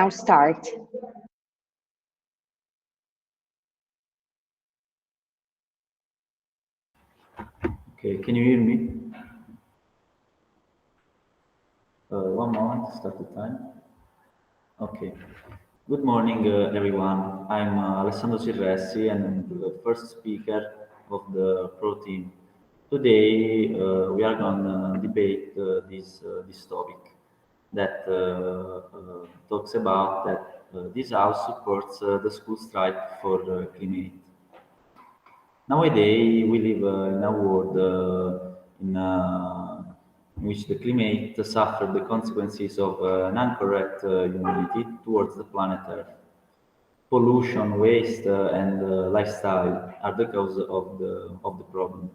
now start. Okay, can you hear me? One moment, start the time. Okay. Good morning, everyone. I'm Alessandro Cirressi, and I'm the first speaker of the Pro team. Today, we are going to debate this topic that talks about that this house supports the school strike for climate. Nowadays, we live in a world in which the climate suffered the consequences of an incorrect humanity towards the planet Earth. Pollution, waste, and lifestyle are the cause of the problem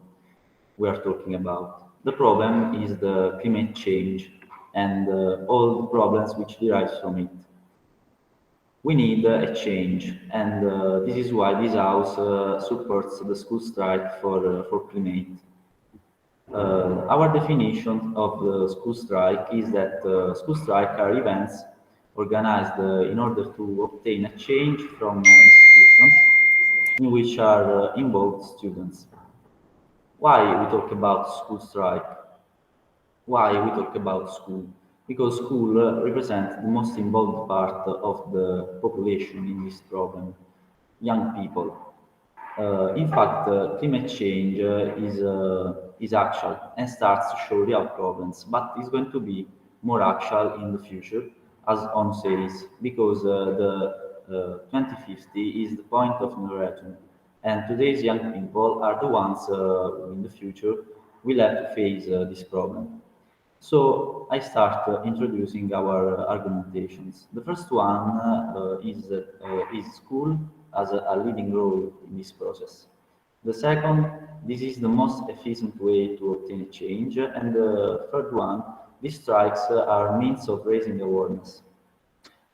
we are talking about. The problem is the climate change and all the problems which derive from it. We need a change, and this is why this house supports the school strike for climate. Our definition of the school strike is that school strike are events organized in order to obtain a change from institutions in which are involved students. Why we talk about school strike? Why we talk about school? Because school represents the most involved part of the population in this problem, young people. In fact, climate change is actual and starts to show real problems, but it's going to be more actual in the future, as on says, because the 2050 is the point of no return, and today's young people are the ones who in the future will have to face this problem. So I start introducing our argumentations. The first one is school as a leading role in this process. The second, this is the most efficient way to obtain change. And the third one, these strikes are means of raising awareness.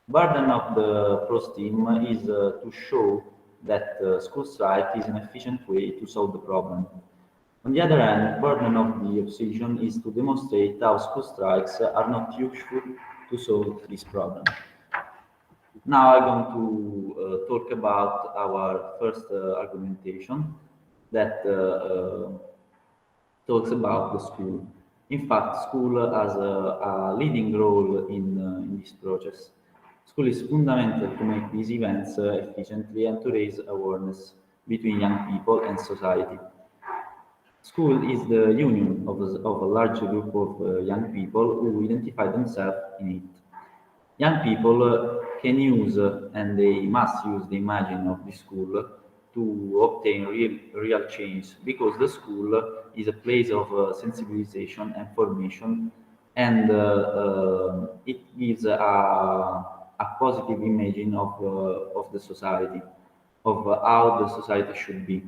Burden of the PROS team is to show that school strike is an efficient way to solve the problem. On the other hand, burden of the opposition is to demonstrate how school strikes are not useful to solve this problem. Now I'm going to talk about our first argumentation that talks about the school. In fact, school has a leading role in this process. School is fundamental to make these events efficiently and to raise awareness between young people and society. School is the union of a large group of young people who identify themselves in it. Young people can use and they must use the imagine of the school to obtain real change because the school is a place of sensibilization and formation, and it gives a positive imaging of the society, of how the society should be.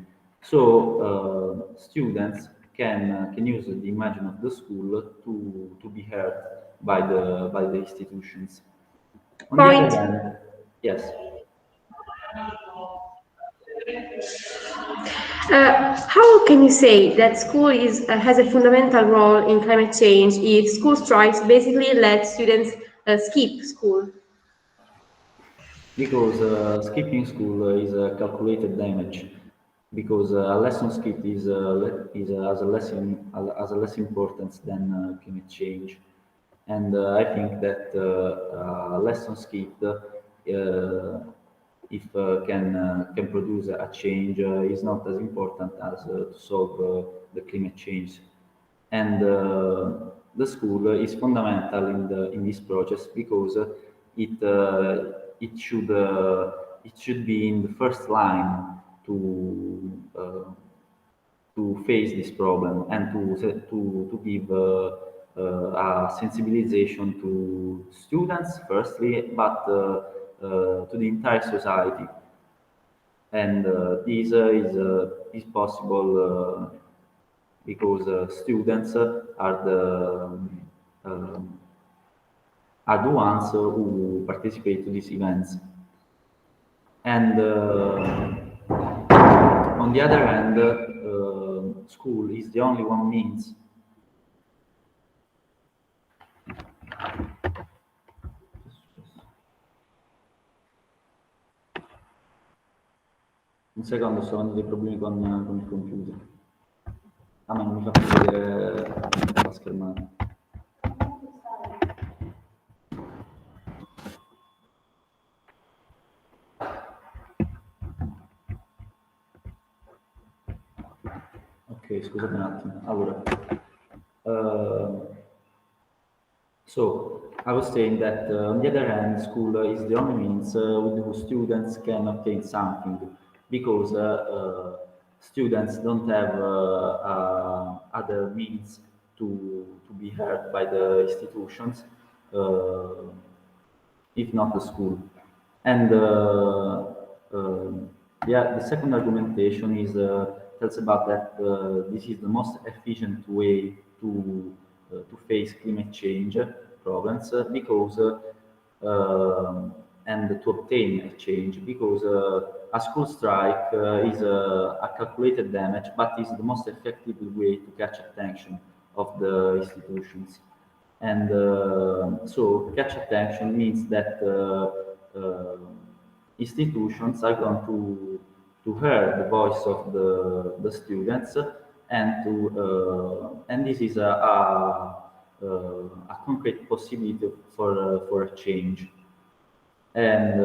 So students can use the imagine of the school to be heard by the institutions. On the other hand, yes. How can you say that school has a fundamental role in climate change if school strikes basically let students skip school? Because skipping school is a calculated damage. Because a lesson skip has a less importance than climate change, and I think that a lesson skip, if can produce a change, is not as important as to solve the climate change. And the school is fundamental in this process because it should be in the first line to face this problem and to give a sensibilization to students firstly, but to the entire society. And this is possible because students um, are the ones who participate to these events. And on the other hand, school is the only one means Un secondo, sto avendo dei problemi con il computer. Ah, ma non mi fa più vedere la schermata. Ok, scusate un attimo. Allora, so I was saying that on the other hand, school is the only means with which students can obtain something, because students don't have other means to be heard by the institutions, if not the school. And yeah, the second argumentation is tells about that this is the most efficient way to face climate change problems, because and to obtain a change, because a school strike is a calculated damage, but is the most effective way to catch attention of the institutions. And so catch attention means that institutions are going to hear the voice of the students, and and this is a concrete possibility for a change. And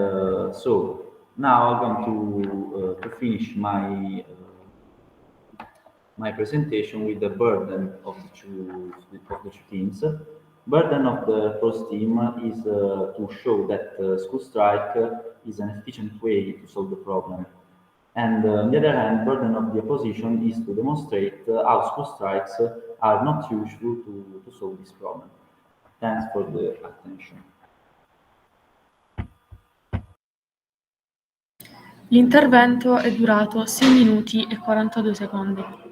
so now I'm going to finish my presentation with the burden of the two teams. Burden of the first team is to show that school strike is an efficient way to solve the problem. And on the other hand, burden of the opposition is to demonstrate how school strikes are not useful to solve this problem. Thanks for the attention. L'intervento è durato 6 minuti e 42 secondi.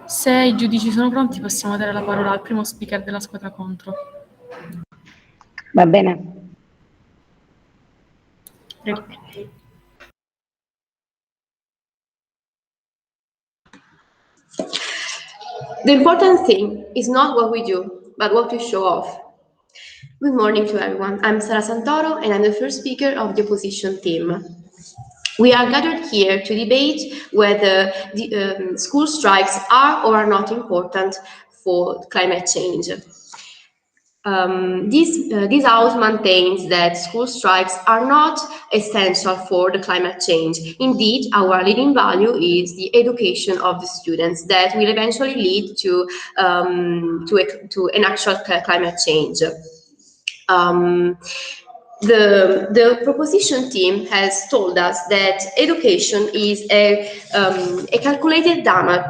Se i giudici sono pronti, possiamo dare la parola al primo speaker della squadra contro. Va bene. Prego. The important thing is not what we do, but what we show off. Good morning to everyone. I'm Sara Santoro, and I'm the first speaker of the opposition team. We are gathered here to debate whether the school strikes are or are not important for climate change. This house maintains that school strikes are not essential for the climate change. Indeed, our leading value is the education of the students that will eventually lead to an actual climate change. The proposition team has told us that education is a calculated damage.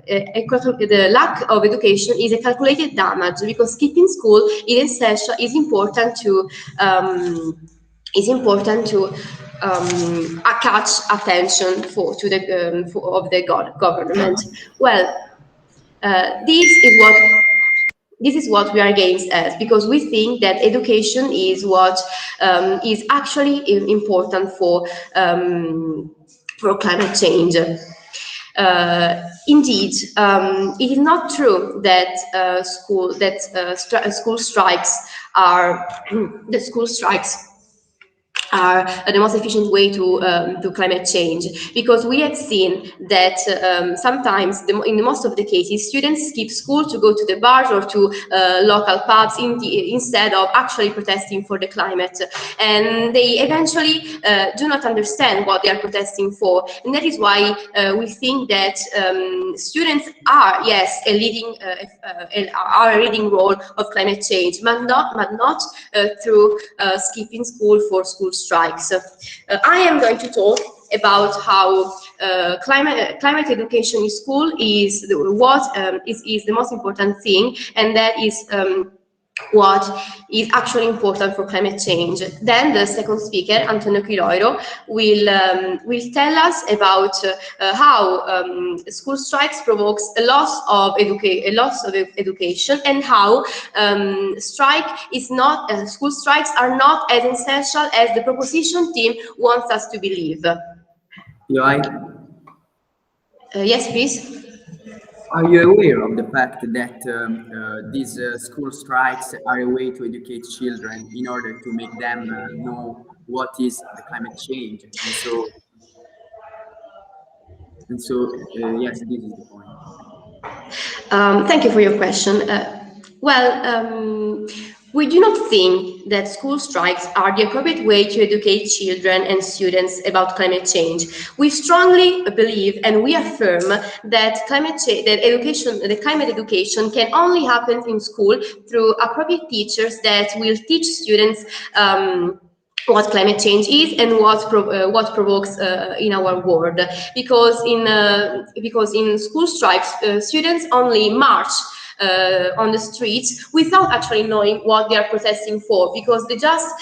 The lack of education is a calculated damage, because skipping school is essential. Is important to catch attention of the government. Well, this is what we are against as, because we think that education is what is actually important for climate change. Indeed, it is not true that school strikes are the most efficient way to climate change, because we have seen that sometimes, in most of the cases, students skip school to go to the bars or to local pubs instead of actually protesting for the climate, and they eventually do not understand what they are protesting for, and that is why we think that students are, yes, a leading role of climate change, but not through skipping school for school strikes. I am going to talk about how climate education in school is the most important thing, and that is what is actually important for climate change. Then the second speaker, Antonio Quiroiro, will tell us about how school strikes provokes a loss of education, and how school strikes are not as essential as the proposition team wants us to believe. Yes, please. Are you aware of the fact that these school strikes are a way to educate children in order to make them know what is the climate change? Yes, this is the point. Thank you for your question. We do not think that school strikes are the appropriate way to educate children and students about climate change. We strongly believe and we affirm that climate education can only happen in school through appropriate teachers that will teach students what climate change is and what provokes in our world. Because in school strikes, students only march on the streets without actually knowing what they are protesting for, because they just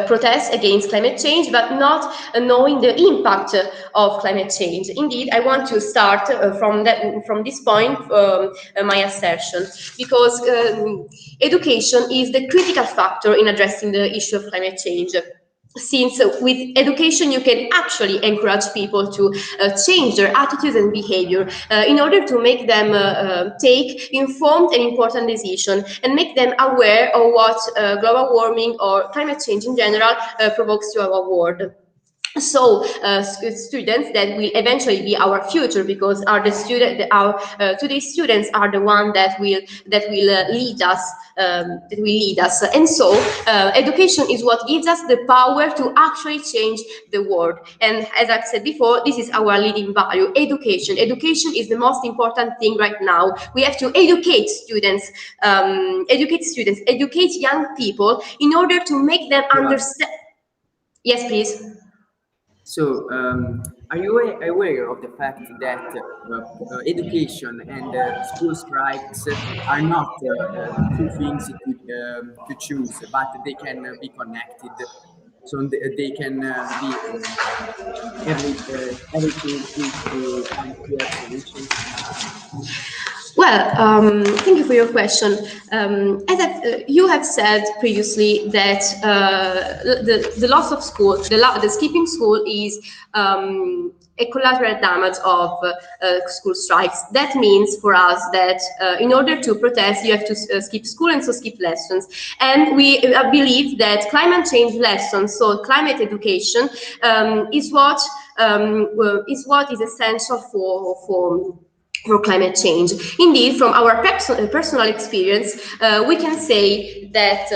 protest against climate change, but not knowing the impact of climate change. Indeed, I want to start from this point my assertion, because education is the critical factor in addressing the issue of climate change. Since with education you can actually encourage people to change their attitudes and behavior in order to make them take informed and important decisions, and make them aware of what global warming or climate change in general provokes to our world. So students that will eventually be our future, because today's students are the ones that will lead us. And so education is what gives us the power to actually change the world. And as I've said before, this is our leading value: education. Education is the most important thing right now. We have to educate students, educate young people in order to make them understand. Yes, please. So, are you aware of the fact that education and school strikes are not two things to choose, but they can be connected? So they can be everything is to find clear solutions. Well, thank you for your question. As you have said previously, that the loss of school, the skipping school is a collateral damage of school strikes. That means for us that in order to protest, you have to skip school and so skip lessons. And we believe that climate change lessons, so climate education, is what is essential for climate change. Indeed, from our personal experience, we can say that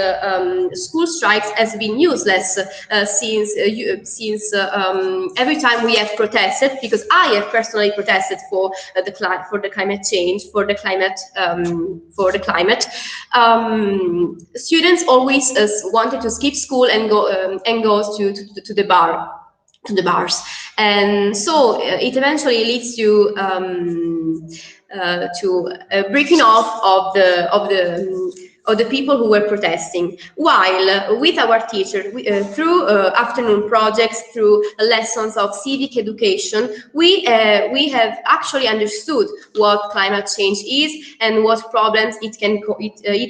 school strikes has been useless since every time we have protested, because I have personally protested for the climate change, for the climate. Students always wanted to skip school and go to the bars, and so it eventually leads to breaking off of the people who were protesting, while with our teacher, through afternoon projects, through lessons of civic education, we have actually understood what climate change is and what problems it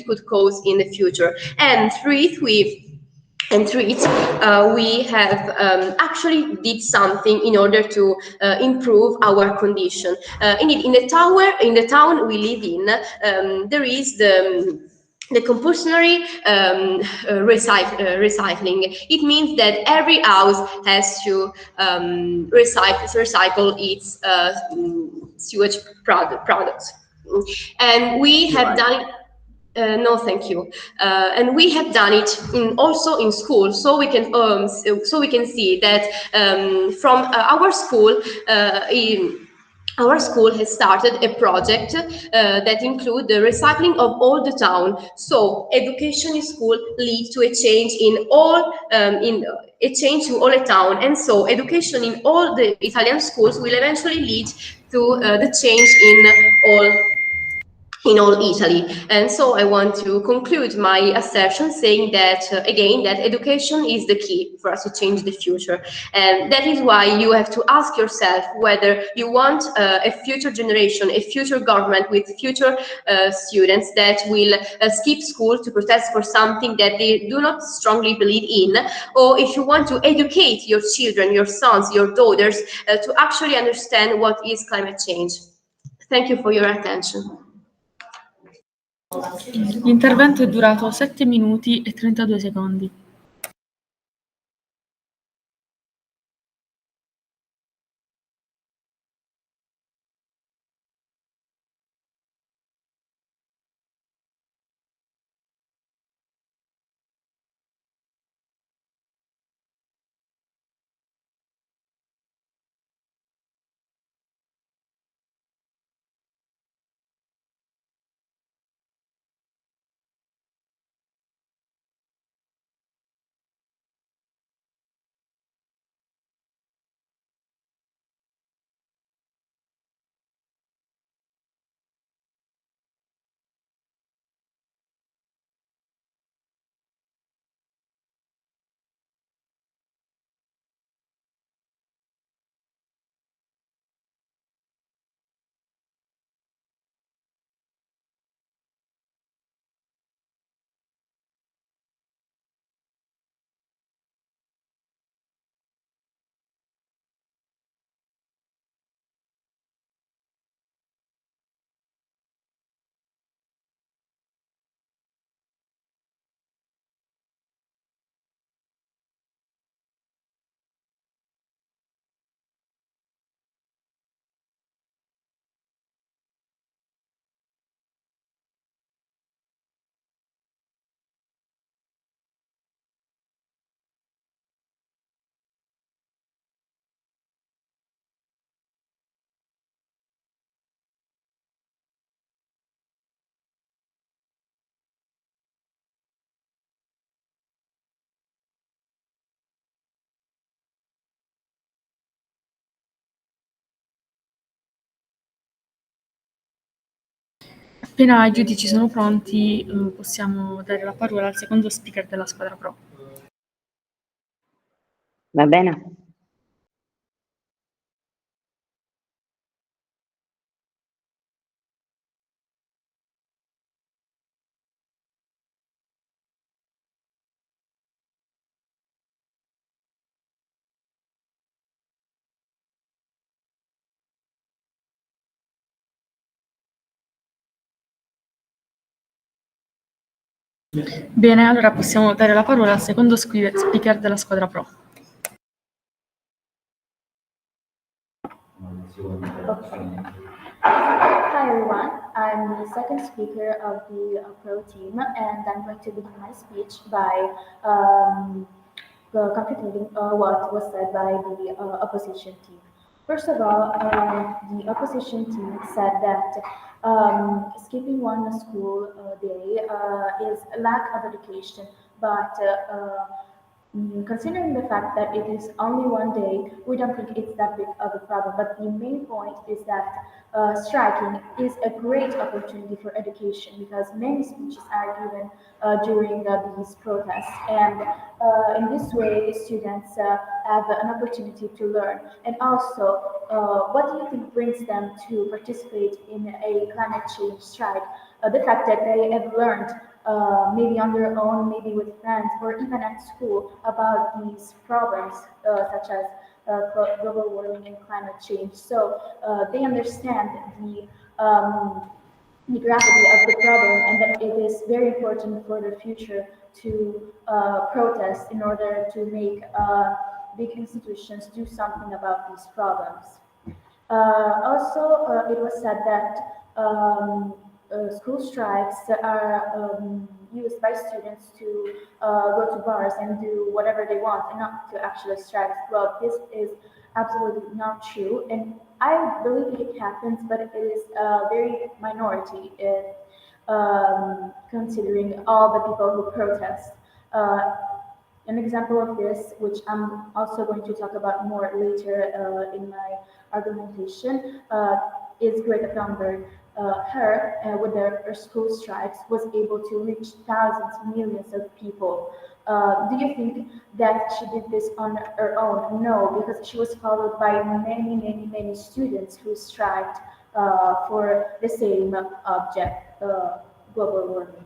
could cause in the future. And through it, we have actually did something in order to improve our condition. Indeed, in the town we live in, there is the compulsory recycling. It means that every house has to recycle its sewage products. And we have done it. No, thank you. And we have done it also in school, so we can see that from our school. Our school has started a project that includes the recycling of all the town. So education in school leads to a change in all the town, and so education in all the Italian schools will eventually lead to the change in all Italy. And so I want to conclude my assertion saying that, again, that education is the key for us to change the future. And that is why you have to ask yourself whether you want a future generation, a future government with future students that will skip school to protest for something that they do not strongly believe in, or if you want to educate your children, your sons, your daughters, to actually understand what is climate change. Thank you for your attention. L'intervento è durato 7 minuti e 32 secondi. Appena i giudici sono pronti, possiamo dare la parola al secondo speaker della squadra pro. Va bene? Bene, allora possiamo dare la parola al secondo speaker della squadra pro. Hi everyone, I'm the second speaker of the Pro team, and I'm going to begin my speech by concluding what was said by the opposition team. First of all, the opposition team said that skipping one school day is a lack of education, but considering the fact that it is only one day, we don't think it's that big of a problem. But the main point is that striking is a great opportunity for education because many speeches are given during these protests, and in this way, the students have an opportunity to learn. And also, what do you think brings them to participate in a climate change strike? The fact that they have learned maybe on their own, maybe with friends, or even at school about these problems such as global warming and climate change. So they understand the gravity of the problem and that it is very important for the future to protest in order to make big institutions do something about these problems. Also, it was said that school strikes are used by students to go to bars and do whatever they want and not to actually strike. Well, this is absolutely not true, and I believe it happens, but it is a very minority if considering all the people who protest. Uh, an example of this, which I'm also going to talk about more later in my argumentation, is Greta Thunberg. With her school strikes, was able to reach thousands, millions of people. Do you think that she did this on her own? No, because she was followed by many, many, many students who striked for the same object, global warming.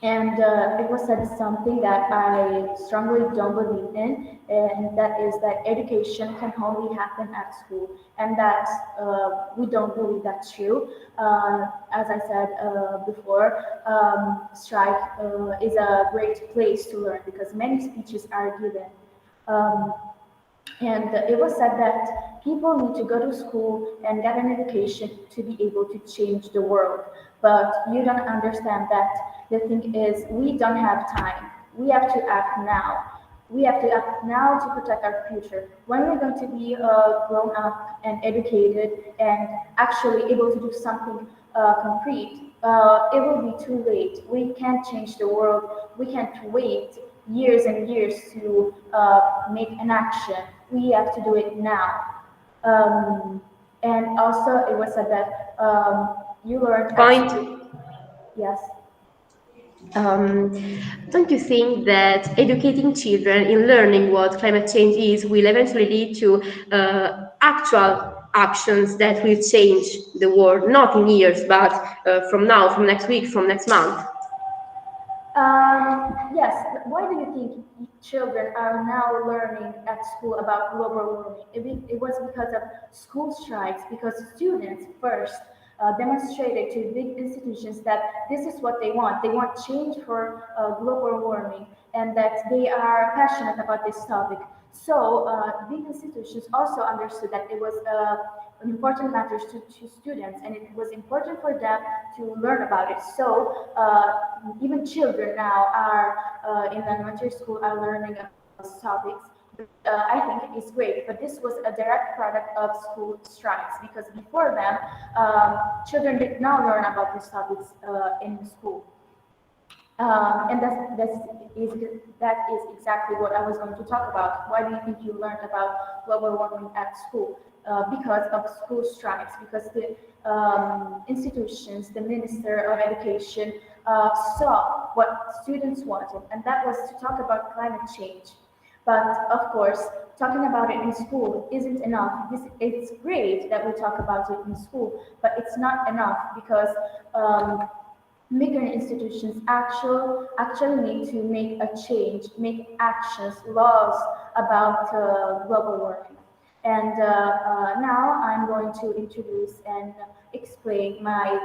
And it was said something that I strongly don't believe in, and that is that education can only happen at school, and that we don't believe that's true. As I said before, strike is a great place to learn because many speeches are given. Um, and it was said that people need to go to school and get an education to be able to change the world. But you don't understand that the thing is, we don't have time. We have to act now. We have to act now to protect our future. When we're going to be grown up and educated and actually able to do something concrete, it will be too late. We can't change the world. We can't wait years and years to make an action. We have to do it now. And also, it was said that you learn. Point. Yes. Um, don't you think that educating children in learning what climate change is will eventually lead to actual actions that will change the world, not in years, but from now, from next week, from next month? Yes. Why do you think children are now learning at school about global warming? It was because of school strikes, because students first demonstrated to big institutions that this is what they want. They want change for global warming and that they are passionate about this topic. So big institutions also understood that it was an important matter to students and it was important for them to learn about it. So even children now are in elementary school are learning about these topics. I think it's great, but this was a direct product of school strikes because before them, children did not learn about these topics in school. And that is exactly what I was going to talk about. Why do you think you learned about global warming at school? Because of school strikes, because the institutions, the Minister of Education saw what students wanted, and that was to talk about climate change. But of course, talking about it in school isn't enough. It's great that we talk about it in school, but it's not enough because bigger institutions actually need to make a change, make actions, laws about global warming. And now I'm going to introduce and explain my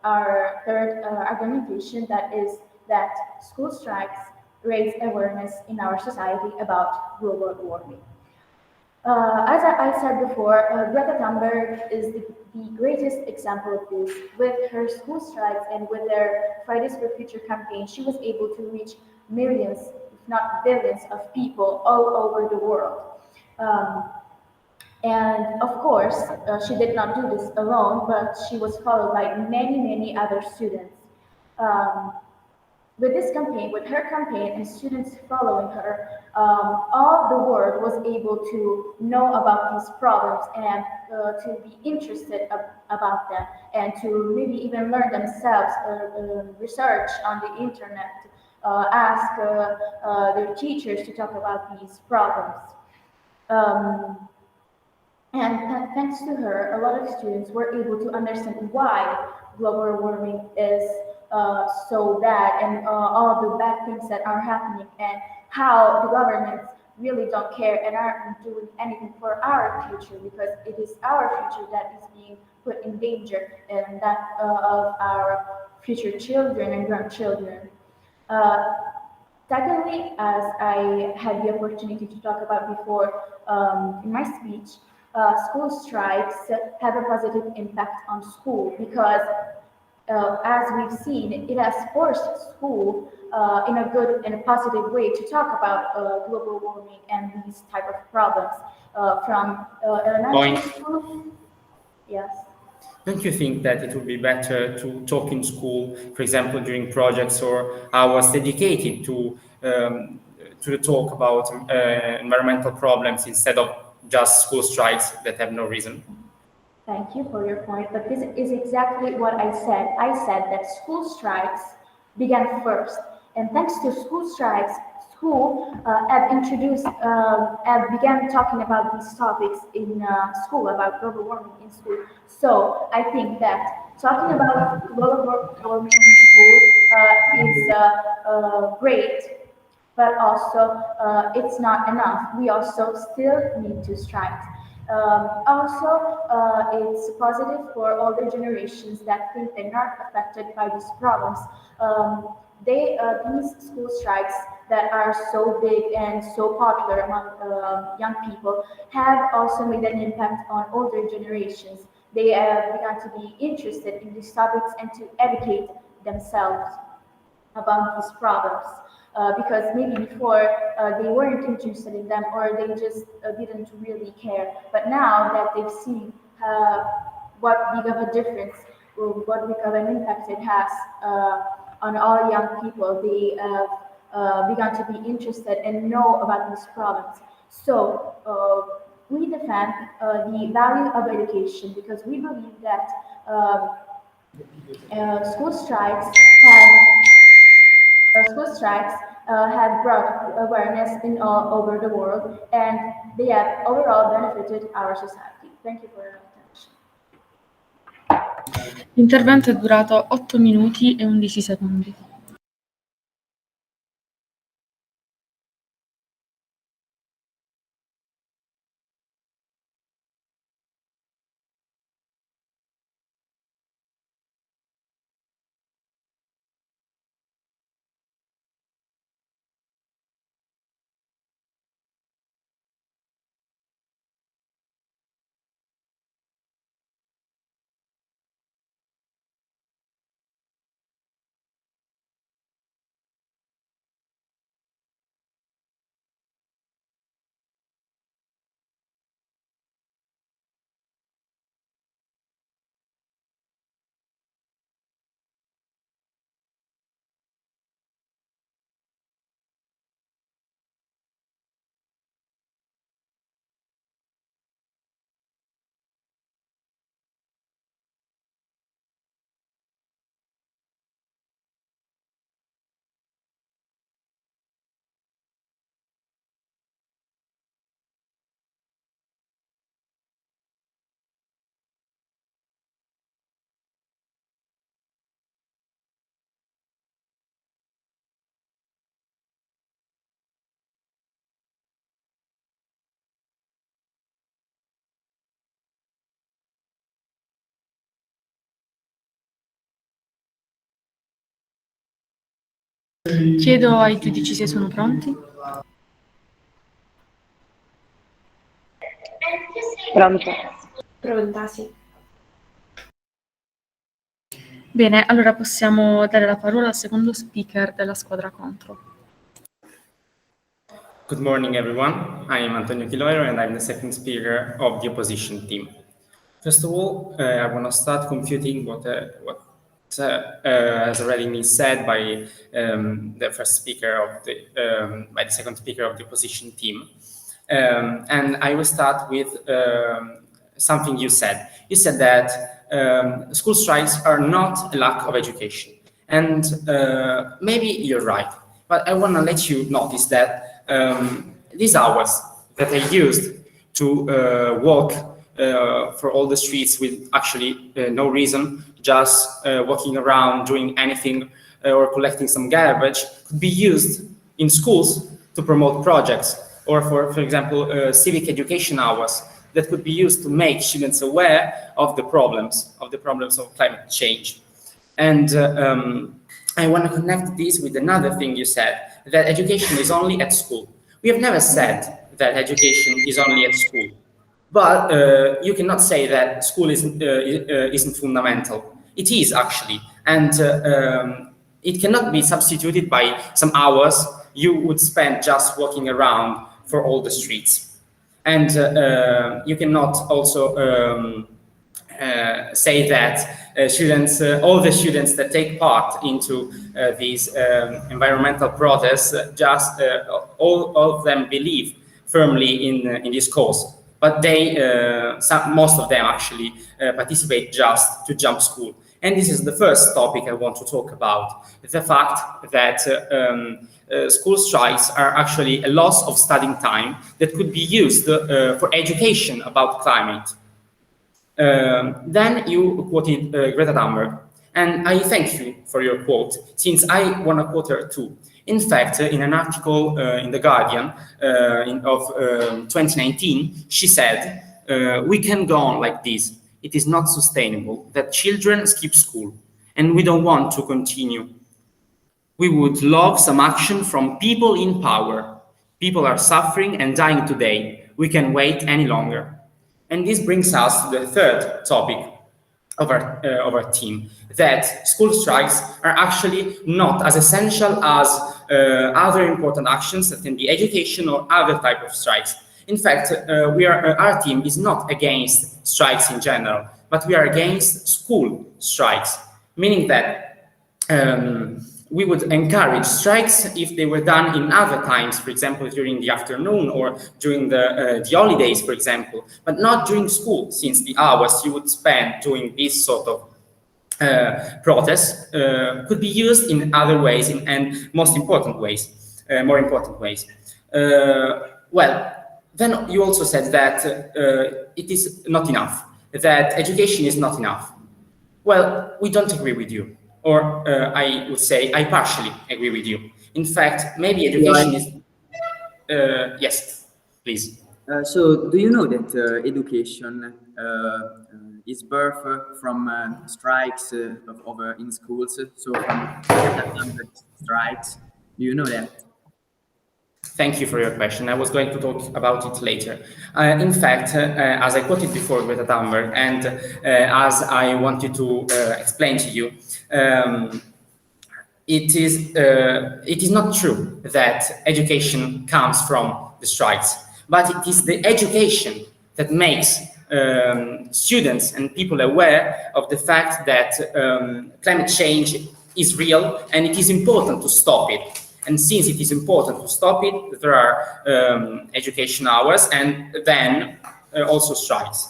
our third argumentation, that is that school strikes raise awareness in our society about global warming. As I said before, Greta Thunberg is the greatest example of this. With her school strikes and with her Fridays for Future campaign, she was able to reach millions, if not billions, of people all over the world. Um, and of course, she did not do this alone, but she was followed by many, many other students. Um, with this campaign, with her campaign and students following her, all the world was able to know about these problems and to be interested about them and to maybe even learn themselves, research on the internet, ask their teachers to talk about these problems. And thanks to her, a lot of students were able to understand why global warming is so bad and all the bad things that are happening and how the governments really don't care and aren't doing anything for our future because it is our future that is being put in danger and that of our future children and grandchildren. Uh, Secondly, as I had the opportunity to talk about before in my speech, school strikes have a positive impact on school because, as we've seen, it has forced school in a good and a positive way to talk about global warming and these type of problems from elementary school. Yes. Don't you think that it would be better to talk in school, for example, during projects or hours dedicated to the talk about environmental problems instead of just school strikes that have no reason? Thank you for your point, but this is exactly what I said. I said that school strikes began first, and thanks to school strikes, school have began talking about these topics in school, about global warming in school. So I think that talking about global warming in school is great, but also it's not enough. We also still need to strike. It's positive for older generations that think they're not affected by these problems. These school strikes that are so big and so popular among young people have also made an impact on older generations. They have begun to be interested in these topics and to educate themselves about these problems because maybe before they weren't interested in them or they just didn't really care. But now that they've seen what big of a difference or what big of an impact it has on all young people, they have begun to be interested and know about these problems. So we defend the value of education because we believe that school strikes have have brought awareness in all over the world and they have overall benefited our society. Thank you for your attention. L'intervento è durato 8 minuti e 11 secondi. Chiedo ai giudici se sono pronti. Pronto? Pronta, sì. Bene, allora possiamo dare la parola al secondo speaker della squadra contro. Good morning, everyone. I am Antonio Chiloiro, and I'm the second speaker of the opposition team. First of all, I want to start confuting what Has already been said by the first speaker of by the second speaker of the opposition team. And I will start with something you said. You said that school strikes are not a lack of education. And maybe you're right, but I want to let you notice that these hours that I used to walk for all the streets with actually no reason, just walking around, doing anything or collecting some garbage, could be used in schools to promote projects, or for example, civic education hours that could be used to make students aware of the problems of climate change. And I want to connect this with another thing you said, that education is only at school. We have never said that education is only at school. But you cannot say that school isn't fundamental. It is actually, and it cannot be substituted by some hours you would spend just walking around for all the streets. And you cannot also say that students, all the students that take part into these environmental protests, just all of them believe firmly in this cause. But they, most of them actually participate just to jump school. And this is the first topic I want to talk about, the fact that school strikes are actually a loss of studying time that could be used for education about climate. Then you quoted Greta Thunberg, and I thank you for your quote, since I want to quote her too. In fact, in an article in The Guardian of 2019, she said, "We can go on like this. It is not sustainable that children skip school, and we don't want to continue. We would love some action from people in power. People are suffering and dying today. We can't wait any longer." And this brings us to the third topic of our team, that school strikes are actually not as essential as other important actions that can be education or other type of strikes. In fact, our team is not against strikes in general, but we are against school strikes, meaning that we would encourage strikes if they were done in other times, for example, during the afternoon or during the holidays, for example, but not during school, since the hours you would spend doing this sort of protests could be used in other ways and more important ways. Well, then you also said that it is not enough, that education is not enough. Well, we don't agree with you. Or I would say I partially agree with you. In fact, maybe education is... yes, please. So do you know that education is birthed from strikes in schools, so from strikes? Do you know that? Thank you for your question. I was going to talk about it later. In fact, as I quoted before Greta Thunberg, and as I wanted to explain to you, it is not true that education comes from the strikes, but it is the education that makes students and people aware of the fact that climate change is real and it is important to stop it. And since it is important to stop it, there are education hours and then also strikes.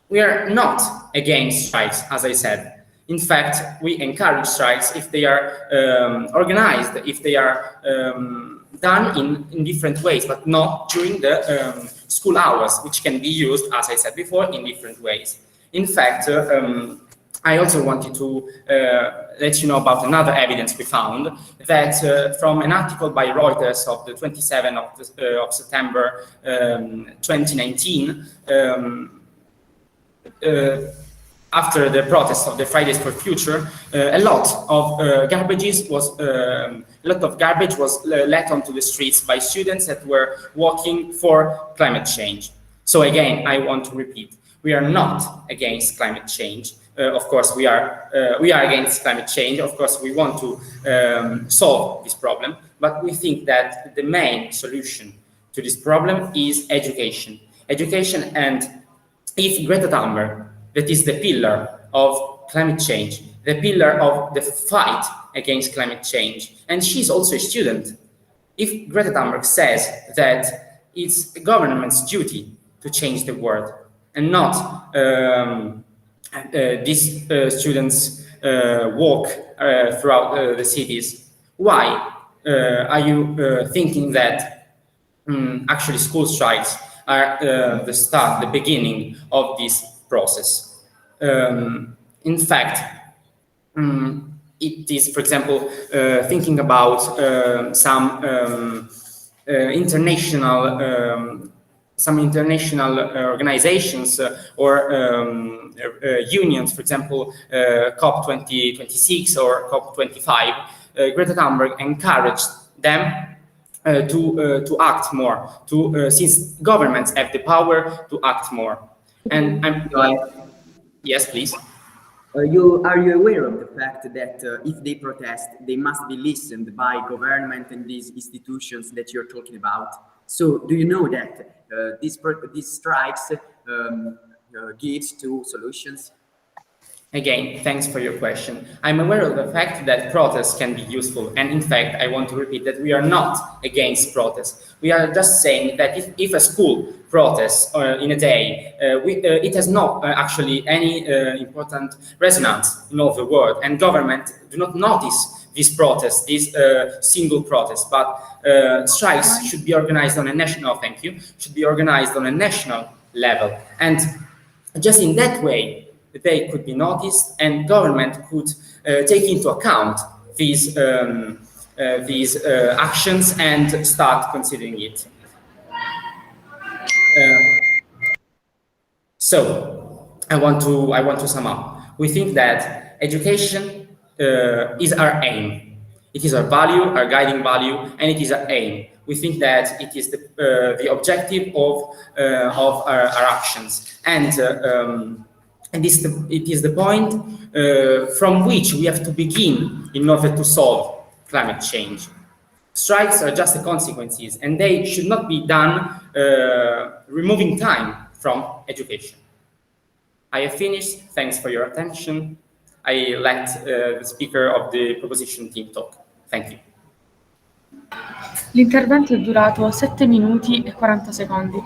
We are not against strikes, as I said. In fact, we encourage strikes if they are organized, if they are done in different ways, but not during the school hours, which can be used, as I said before, in different ways. In fact, I also wanted to let you know about another evidence we found, that from an article by Reuters of the 27th of September 2019, after the protests of the Fridays for Future, a lot of garbage was let onto the streets by students that were walking for climate change. So again, I want to repeat, we are not against climate change. Of course, we are against climate change. Of course, we want to solve this problem, but we think that the main solution to this problem is education. Education, and if Greta Thunberg, that is the pillar of climate change, the pillar of the fight against climate change. And she's also a student. If Greta Thunberg says that it's the government's duty to change the world and not these students walk throughout the cities, why are you thinking that actually school strikes are the beginning of this process? In fact, it is, for example, thinking about some international organizations or unions, for example, COP 2026 or COP 25. Greta Thunberg encouraged them to act more, since governments have the power to act more. And yes, please. Are you aware of the fact that if they protest, they must be listened by government and these institutions that you're talking about? So do you know that these strikes gives to solutions? Again, thanks for your question. I'm aware of the fact that protests can be useful. And in fact, I want to repeat that we are not against protests. We are just saying that if a school protests in a day, it has not actually any important resonance in all the world. And government do not notice these protests, these single protests. But strikes should be organized on a national, should be organized on a national level. And just in that way, they could be noticed, and government could take into account these actions and start considering it. So I want to sum up. We think that education is our aim. It is our value, our guiding value, and it is our aim. We think that it is the objective of our actions, and it is the point from which we have to begin in order to solve climate change. Strikes are just the consequences, and they should not be done removing time from education. I have finished. Thanks for your attention. I let the speaker of the proposition team talk. Thank you. L'intervento è durato 7 minuti e 40 secondi.